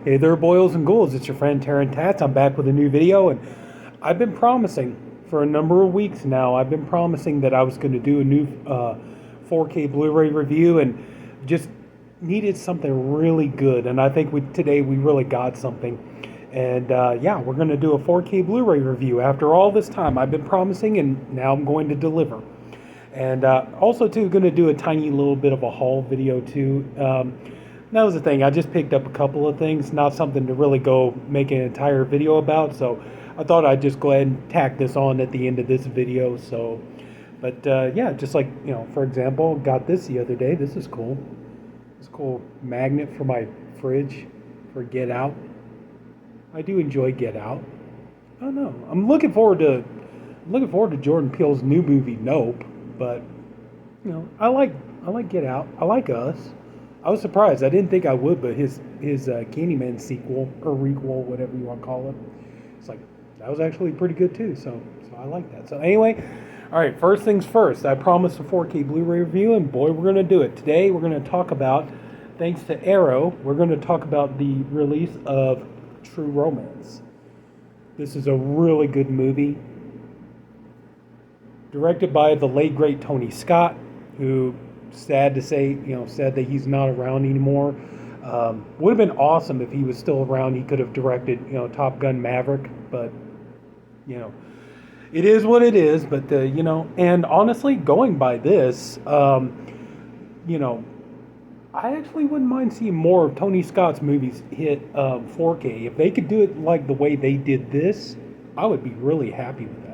Hey there, boils and ghouls. It's your friend Tats. I'm back with a new video, and I've been promising for a number of weeks now. I've been promising that I was going to do a new 4K Blu-ray review, and just needed something really good. And I think today we really got something. And yeah, we're going to do a 4K Blu-ray review. After all this time, I've been promising, and now I'm going to deliver. And also, too, going to do a tiny little bit of a haul video, too. That was the thing. I just picked up a couple of things, not something to really go make an entire video about. So I thought I'd just go ahead and tack this on at the end of this video. So, but yeah, just like, for example, got this the other day. This is cool. This cool magnet for my fridge for Get Out. I do enjoy Get Out. I don't know. I'm looking forward to Jordan Peele's new movie Nope. But I like Get Out. I like Us. I was surprised. I didn't think I would, but his Candyman sequel or requel, whatever you want to call it, it's like that was actually pretty good too. So I like that. So anyway, all right. First things first. I promised a 4K Blu-ray review, and boy, we're gonna do it today. We're gonna talk about, thanks to Arrow, we're gonna talk about the release of True Romance. This is a really good movie, directed by the late great Tony Scott, who, sad to say, sad that he's not around anymore. Would have been awesome if he was still around. He could have directed, Top Gun Maverick, but, it is what it is. But, and honestly, going by this, I actually wouldn't mind seeing more of Tony Scott's movies hit 4K. If they could do it like the way they did this, I would be really happy with that.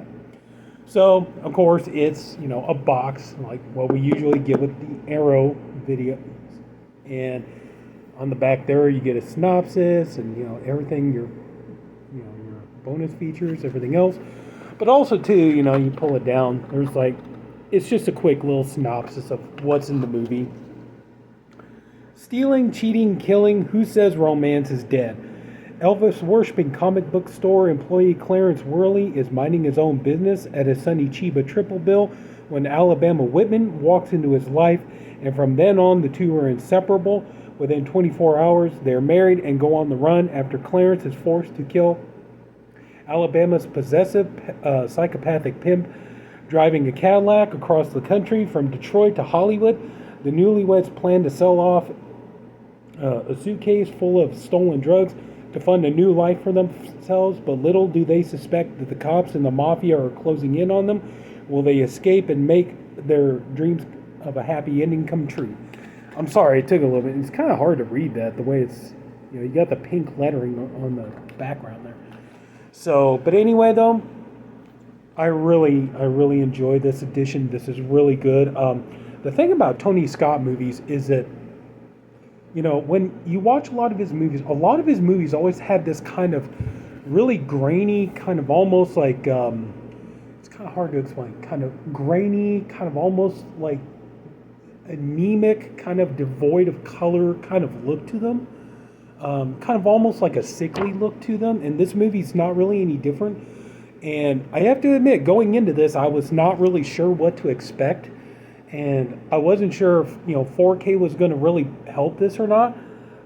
So, of course, it's, a box like what we usually get with the Arrow videos. And on the back there, you get a synopsis and, everything, your bonus features, everything else. But also, too, you pull it down. There's it's just a quick little synopsis of what's in the movie. Stealing, cheating, killing, who says romance is dead? Elvis-worshipping comic book store employee Clarence Worley is minding his own business at his Sonny Chiba triple bill when Alabama Whitman walks into his life, and from then on the two are inseparable. Within 24 hours, they're married and go on the run after Clarence is forced to kill Alabama's possessive psychopathic pimp, driving a Cadillac across the country from Detroit to Hollywood. The newlyweds plan to sell off a suitcase full of stolen drugs to fund a new life for themselves, but little do they suspect that the cops and the mafia are closing in on them. Will they escape and make their dreams of a happy ending come true? I'm sorry, it took a little bit. It's kind of hard to read that, the way it's, you got the pink lettering on the background there. So, but anyway, though, I really enjoyed this edition. This is really good. The thing about Tony Scott movies is that, when you watch a lot of his movies always had this kind of really grainy, kind of almost like, it's kind of hard to explain, kind of grainy, kind of almost like anemic, kind of devoid of color kind of look to them. Kind of almost like a sickly look to them. And this movie's not really any different. And I have to admit, going into this, I was not really sure what to expect. And I wasn't sure if, 4K was going to really help this or not.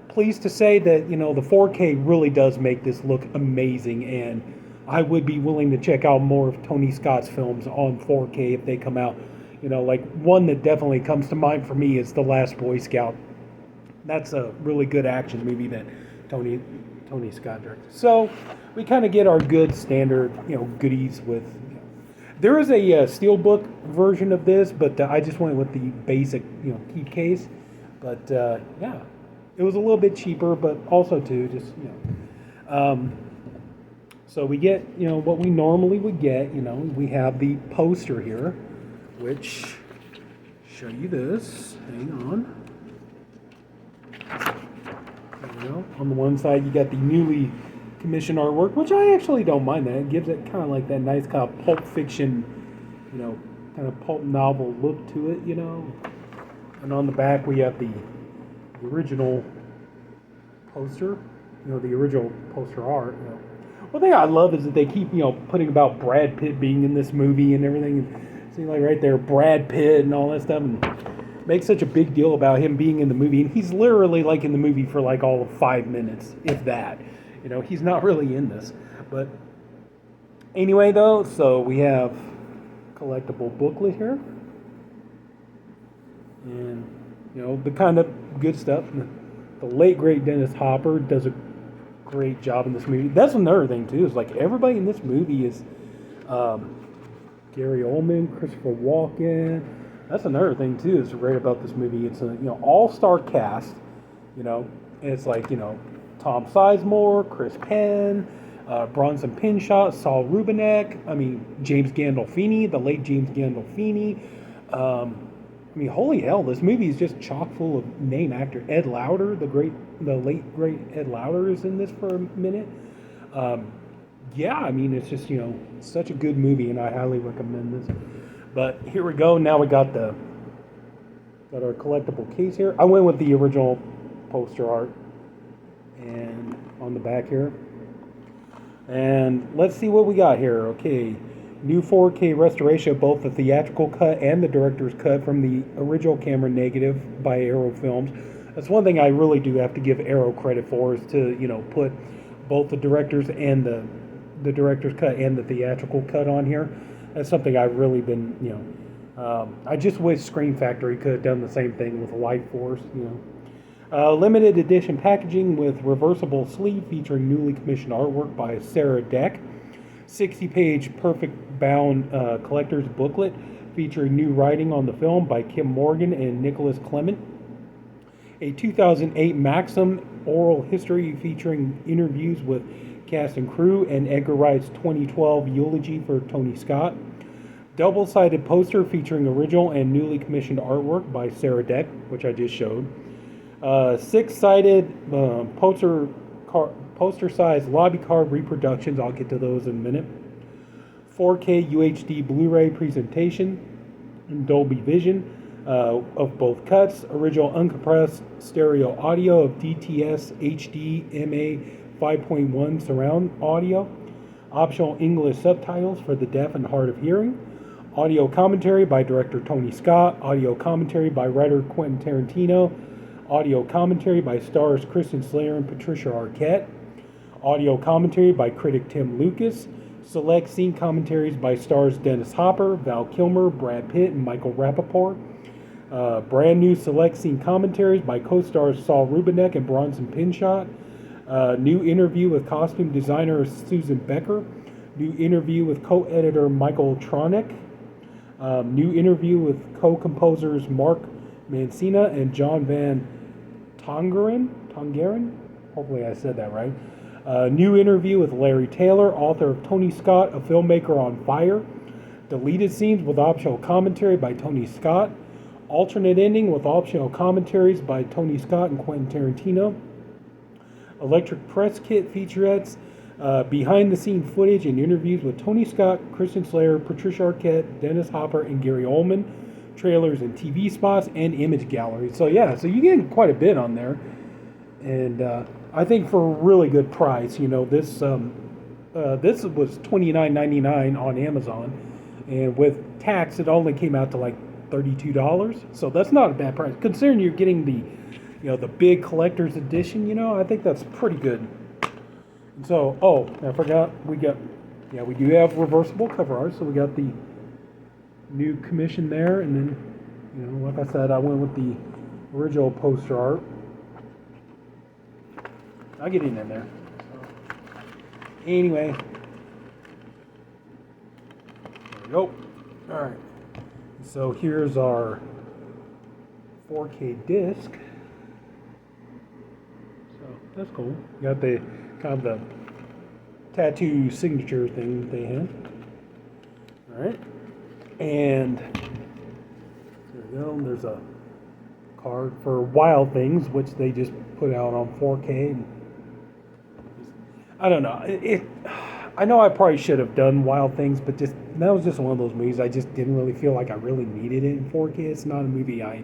Pleased to say that, the 4K really does make this look amazing. And I would be willing to check out more of Tony Scott's films on 4K if they come out. One that definitely comes to mind for me is The Last Boy Scout. That's a really good action movie that Tony Scott directed. So we kind of get our good standard, goodies with. There is a steelbook version of this, but I just went with the basic, key case. But yeah, it was a little bit cheaper, but also too, just so we get, what we normally would get. We have the poster here, which show you this. Hang on. There we go. On the one side, you got the newly commission artwork, which I actually don't mind that. It gives it kind of like that nice kind of pulp fiction, kind of pulp novel look to it, And on the back we have the original poster, the original poster art. One thing I love is that they keep, putting about Brad Pitt being in this movie and everything. See, like right there, Brad Pitt and all that stuff. And make such a big deal about him being in the movie, and he's literally like in the movie for like all of 5 minutes, if that. He's not really in this. But anyway, though, so we have collectible booklet here, and the kind of good stuff. The late great Dennis Hopper does a great job in this movie. That's another thing too. Is like everybody in this movie is Gary Oldman, Christopher Walken. That's another thing too. Is great about this movie. It's a all-star cast. It's like Tom Sizemore, Chris Penn, Bronson Pinchot, Saul Rubinek. I mean James Gandolfini, the late James Gandolfini. Holy hell, this movie is just chock full of name actors. Ed Lauter, the late great Ed Lauter is in this for a minute. It's just, such a good movie, and I highly recommend this. But here we go. Now we got our collectible case here. I went with the original poster art, and on the back here. And let's see what we got here. Okay. New 4K restoration of both the theatrical cut and the director's cut from the original camera negative by Arrow Films. That's one thing I really do have to give Arrow credit for, is to put both the director's and the director's cut and the theatrical cut on here. That's something I've really been I just wish Scream Factory could have done the same thing with Light Force. Limited edition packaging with reversible sleeve featuring newly commissioned artwork by Sarah Deck. 60-page perfect bound collector's booklet featuring new writing on the film by Kim Morgan and Nicholas Clement. A 2008 Maxim oral history featuring interviews with cast and crew, and Edgar Wright's 2012 eulogy for Tony Scott. Double-sided poster featuring original and newly commissioned artwork by Sarah Deck, which I just showed. Six-sided poster-sized lobby card reproductions. I'll get to those in a minute. 4K UHD Blu-ray presentation in Dolby Vision of both cuts. Original uncompressed stereo audio of DTS HD MA 5.1 surround audio. Optional English subtitles for the deaf and hard of hearing. Audio commentary by director Tony Scott. Audio commentary by writer Quentin Tarantino. Audio commentary by stars Kristen Slater and Patricia Arquette. Audio commentary by critic Tim Lucas. Select scene commentaries by stars Dennis Hopper, Val Kilmer, Brad Pitt, and Michael Rappaport. Brand new select scene commentaries by co-stars Saul Rubinek and Bronson Pinchot. New interview with costume designer Susan Becker. New interview with co-editor Michael Tronick. New interview with co-composers Mark Mancina and John Van Tongeren. Hopefully I said that right. New interview with Larry Taylor, author of Tony Scott, a filmmaker on fire. Deleted scenes with optional commentary by Tony Scott. Alternate ending with optional commentaries by Tony Scott and Quentin Tarantino. Electric press kit featurettes, behind-the-scene footage and interviews with Tony Scott, Kristen Slater, Patricia Arquette, Dennis Hopper, and Gary Oldman. Trailers and TV spots and image galleries. So yeah, so you get quite a bit on there, and I think for a really good price. This this was $29.99 on Amazon, and with tax, it only came out to like $32. So that's not a bad price considering you're getting the the big collector's edition. I think that's pretty good. So I forgot we do have reversible cover art. So we got the new commission there, and then like I said, I went with the original poster art. I'll get in there. So, anyway, there we go. All right, so here's our 4K disc. So that's cool. Got the kind of the tattoo signature thing they had. All right. And there we go. There's a card for Wild Things, which they just put out on 4K. I don't know. I know I probably should have done Wild Things, but that was just one of those movies I just didn't really feel like I really needed it in 4K. It's not a movie I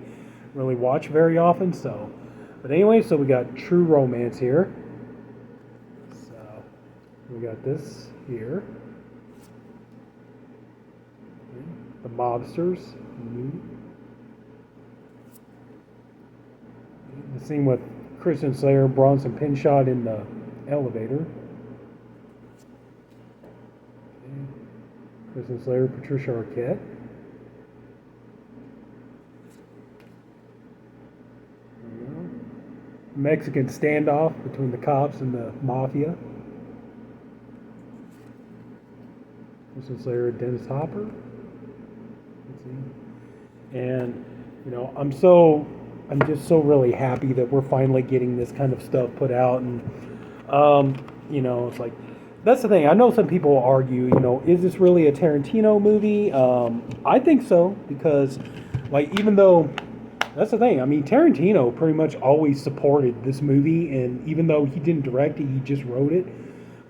really watch very often. But anyway, so we got True Romance here. So we got this here. The Mobsters. The scene with Christian Slayer, Bronson Pinchot in the elevator. Christian Slayer, Patricia Arquette. Mexican standoff between the cops and the mafia. Christian Slayer, Dennis Hopper. Let's see. And I'm just so really happy that we're finally getting this kind of stuff put out. And it's like that's the thing. I know some people argue, is this really a Tarantino movie? I think so because, like, even though. That's the thing. I mean, Tarantino pretty much always supported this movie, and even though he didn't direct it, he just wrote it.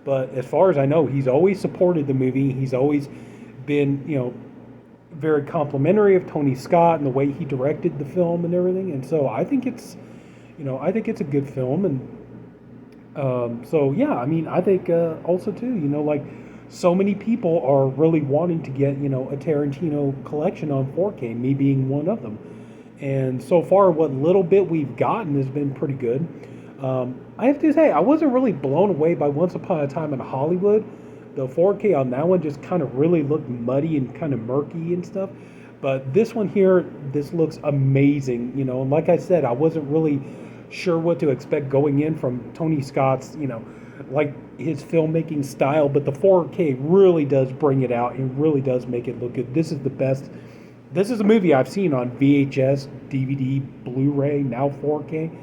But as far as I know, he's always supported the movie. He's always been, very complimentary of Tony Scott and the way he directed the film and everything. And so I think it's a good film. And so yeah, I mean, I think also too, like so many people are really wanting to get, a Tarantino collection on 4K. Me being one of them. And so far, what little bit we've gotten has been pretty good. I have to say, I wasn't really blown away by Once Upon a Time in Hollywood. The 4K on that one just kind of really looked muddy and kind of murky and stuff. But this one here, this looks amazing. And like I said, I wasn't really sure what to expect going in from Tony Scott's, like his filmmaking style. But the 4K really does bring it out and really does make it look good. This is the best. This is a movie I've seen on VHS, DVD, Blu-ray, now 4K.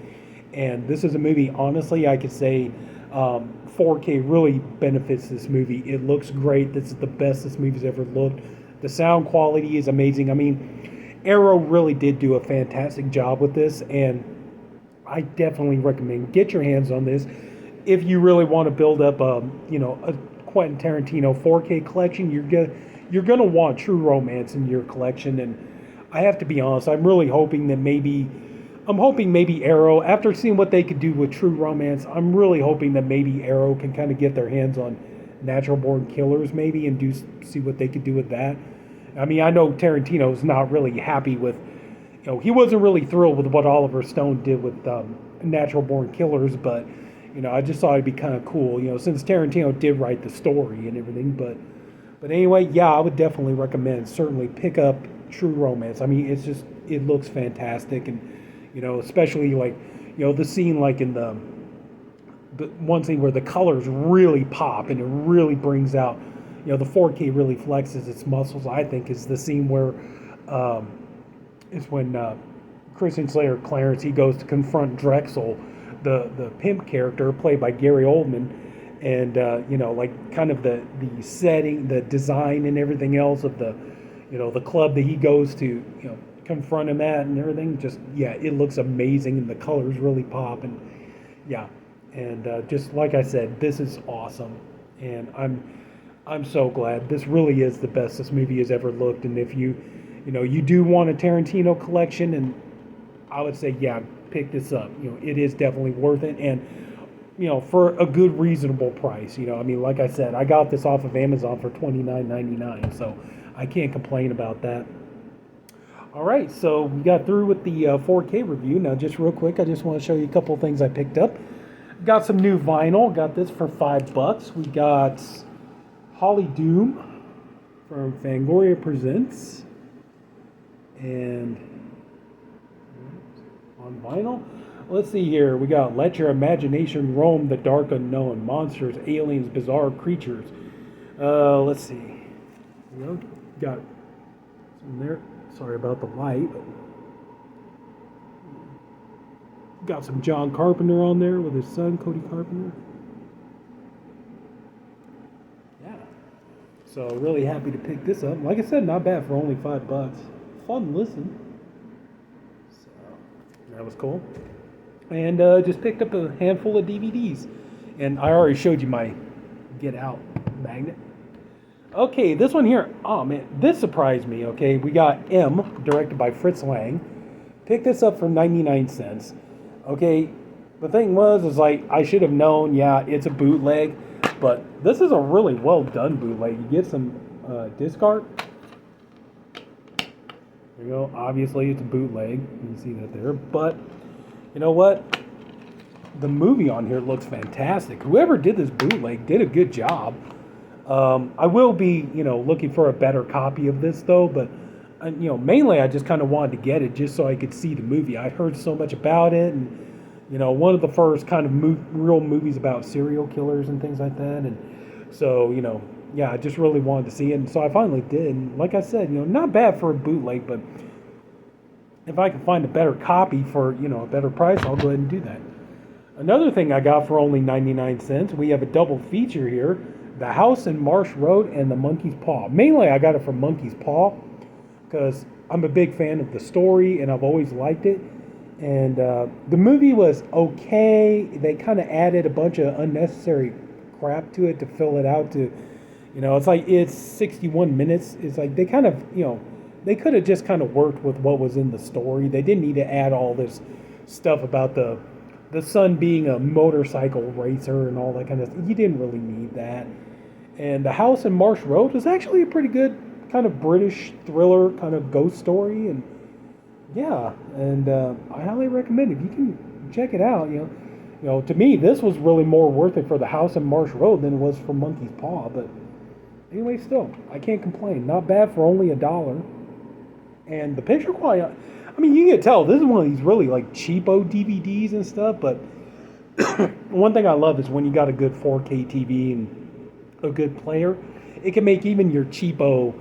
And this is a movie, honestly, I could say 4K really benefits this movie. It looks great. This is the best this movie's ever looked. The sound quality is amazing. I mean, Arrow really did do a fantastic job with this. And I definitely recommend get your hands on this. If you really want to build up, a Quentin Tarantino 4K collection, you're gonna want True Romance in your collection, and I have to be honest, I'm hoping maybe Arrow, after seeing what they could do with True Romance, I'm really hoping that maybe Arrow can kind of get their hands on Natural Born Killers maybe and see what they could do with that. I mean, I know Tarantino's not really happy with, he wasn't really thrilled with what Oliver Stone did with Natural Born Killers, but I just thought it'd be kind of cool, since Tarantino did write the story and everything, But anyway, yeah, I would definitely recommend, certainly pick up True Romance. I mean, it looks fantastic. And, especially like, the scene like in the one scene where the colors really pop and it really brings out, the 4K really flexes its muscles, I think, is the scene where, is when Christian Slayer Clarence, he goes to confront Drexel, the pimp character played by Gary Oldman. And like kind of the setting, the design, and everything else of the club that he goes to, confront him at and everything. Just it looks amazing, and the colors really pop, and just like I said, this is awesome, and I'm so glad. This really is the best this movie has ever looked. And if you do want a Tarantino collection, and I would say pick this up. It is definitely worth it, and for a good, reasonable price. I mean, like I said, I got this off of Amazon for $29.99, so I can't complain about that. All right, so we got through with the 4K review. Now, just real quick, I just want to show you a couple of things I picked up. Got some new vinyl. Got this for $5. We got Holly Doom from Fangoria Presents, and on vinyl. Let's see here. We got Let Your Imagination Roam the Dark Unknown. Monsters, Aliens, Bizarre Creatures. Let's see. Got some there. Sorry about the light. Got some John Carpenter on there with his son, Cody Carpenter. Yeah. So really happy to pick this up. Like I said, not bad for only $5. Fun listen. So that was cool. And just picked up a handful of DVDs. And I already showed you my Get Out magnet. Okay, this one here. Oh, man, this surprised me, okay? We got M, directed by Fritz Lang. Picked this up for 99 cents. Okay, the thing is like, I should have known, it's a bootleg. But this is a really well done bootleg. You get some disc art. There you go. Obviously, it's a bootleg. You can see that there. But You know what? The movie on here looks fantastic. Whoever did this bootleg did a good job. I will be, looking for a better copy of this though, but mainly I just kind of wanted to get it just so I could see the movie. I heard so much about it, and one of the first kind of real movies about serial killers and things like that, and so yeah, I just really wanted to see it, and so I finally did. And like I said, not bad for a bootleg, but if I can find a better copy for a better price, I'll go ahead and do that. Another thing I got for only 99 cents, we have a double feature here. The House in Marsh Road and The Monkey's Paw. Mainly I got it from Monkey's Paw because I'm a big fan of the story and I've always liked it. And the movie was okay. They kind of added a bunch of unnecessary crap to it to fill it out to, it's like it's 61 minutes. It's like they kind of, they could have just kind of worked with what was in the story. They didn't need to add all this stuff about the son being a motorcycle racer and all that kind of stuff. You didn't really need that. And The House in Marsh Road was actually a pretty good kind of British thriller kind of ghost story. And yeah, and I highly recommend it. If you can check it out, to me, this was really more worth it for The House in Marsh Road than it was for Monkey's Paw. But anyway, still, I can't complain. Not bad for only $1. And the picture quality, I mean, you can tell this is one of these really like cheapo DVDs and stuff, but one thing I love is when you got a good 4K TV and a good player, it can make even your cheapo,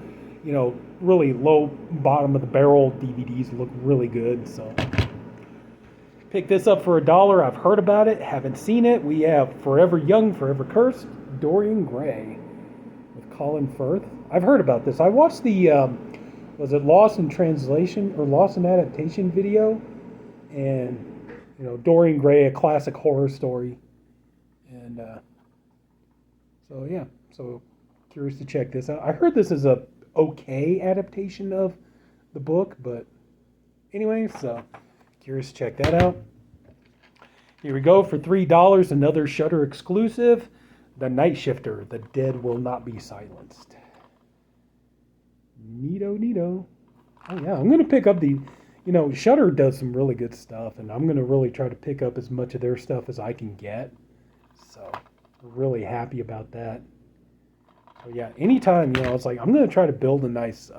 really low bottom of the barrel DVDs look really good. So pick this up for $1. I've heard about it, haven't seen it. We have Forever Young, Forever Cursed, Dorian Gray with Colin Firth. I've heard about this. I watched the was it Lost in Translation or Lost in Adaptation video, and Dorian Gray, a classic horror story, and so yeah, so curious to check this out. I heard this is a okay adaptation of the book, but anyway, so curious to check that out. Here we go for $3, another Shudder exclusive, The Night Shifter, The Dead Will Not Be Silenced. Neato. Oh yeah, I'm going to pick up the, Shudder does some really good stuff, and I'm going to really try to pick up as much of their stuff as I can get. So, really happy about that. So yeah, anytime, it's like, I'm going to try to build a nice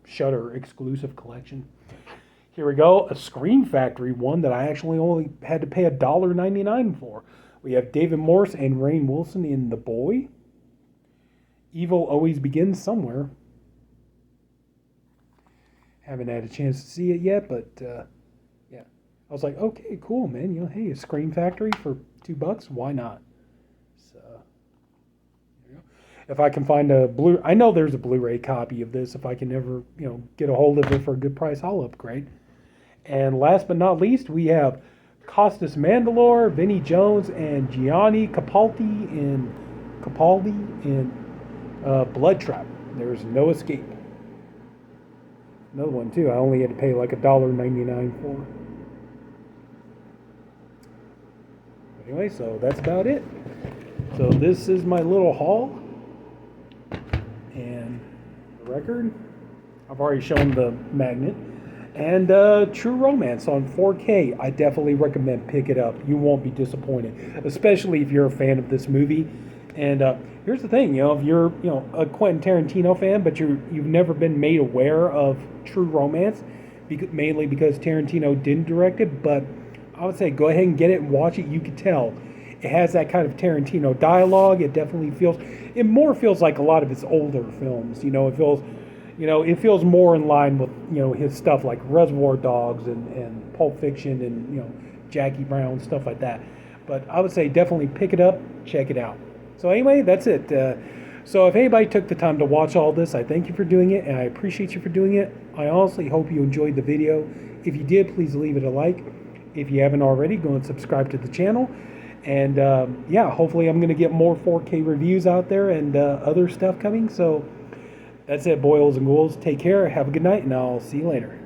Shudder exclusive collection. Here we go, a Scream Factory one that I actually only had to pay $1.99 for. We have David Morse and Rainn Wilson in The Boy. Evil Always Begins Somewhere. Haven't had a chance to see it yet, but yeah, I was like, okay, cool, man. Hey, a Scream Factory for $2, why not? So, if I can find I know there's a Blu-ray copy of this. If I can ever, get a hold of it for a good price, I'll upgrade. And last but not least, we have Costas Mandylor, Vinnie Jones, and Gianni Capaldi in Blood Trap. There's No Escape. Another one too. I only had to pay like $1.99 for. Anyway, so that's about it. So this is my little haul. And the record, I've already shown the magnet. And True Romance on 4K. I definitely recommend pick it up. You won't be disappointed, especially if you're a fan of this movie. And here's the thing, if you're a Quentin Tarantino fan, but you've never been made aware of True Romance, mainly because Tarantino didn't direct it, but I would say go ahead and get it and watch it. You can tell it has that kind of Tarantino dialogue. It definitely feels like a lot of his older films. It feels more in line with his stuff like Reservoir Dogs and Pulp Fiction and Jackie Brown, stuff like that. But I would say definitely pick it up, check it out. So anyway, that's it. So if anybody took the time to watch all this, I thank you for doing it, and I appreciate you for doing it. I honestly hope you enjoyed the video. If you did, please leave it a like. If you haven't already, go and subscribe to the channel. And yeah, hopefully I'm going to get more 4K reviews out there and other stuff coming. So that's it, boils and ghouls. Take care, have a good night, and I'll see you later.